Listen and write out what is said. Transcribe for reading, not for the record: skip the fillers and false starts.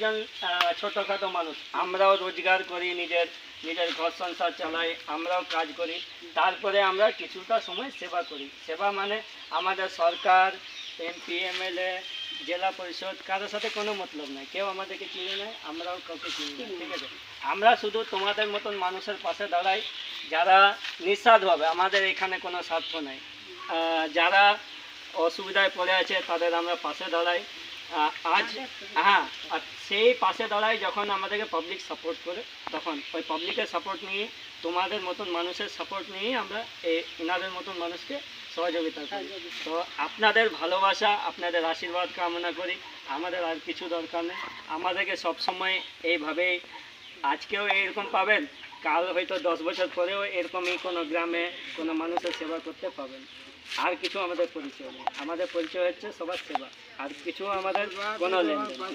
একজন ছোটোখাটো মানুষ, আমরাও রোজগার করি, নিজের নিজের ঘর সংসার চালাই, আমরাও কাজ করি, তারপরে আমরা কিছুটা সময় সেবা করি। সেবা মানে আমাদের সরকার, এমপি, এমএলএ, জেলা পরিষদ কারোর সাথে কোনো মতলব নাই, কেউ আমাদেরকে চিনি নেয়, আমরাও কাউকে চিনি না, ঠিক আছে। আমরা শুধু তোমাদের মতন মানুষের পাশে দাঁড়াই, যারা নিঃস্বার্থভাবে, আমাদের এখানে কোনো স্বার্থ নেই, যারা অসুবিধায় পড়ে আছে তাদের আমরা পাশে দাঁড়াই। আজ হ্যাঁ, আর সেই পাশে দাঁড়াই যখন আমাদেরকে পাবলিক সাপোর্ট করে, তখন ওই পাবলিকের সাপোর্ট নিয়ে, তোমাদের মতন মানুষের সাপোর্ট নিয়েই আমরা এনাদের মতন মানুষকে সহযোগিতা করি। তো আপনাদের ভালোবাসা, আপনাদের আশীর্বাদ কামনা করি, আমাদের আর কিছু দরকার নেই। আমাদেরকে সবসময় এইভাবেই, আজকেও এইরকম পাবেন, কাল হয়তো 10 বছর পরেও এরকমই কোনো গ্রামে কোনো মানুষের সেবা করতে পাবেন। আর কিছু আমাদের পরিচয় নেই, আমাদের পরিচয় হচ্ছে সবার সেবা, আর কিছু আমাদের কোনো লেনদেন।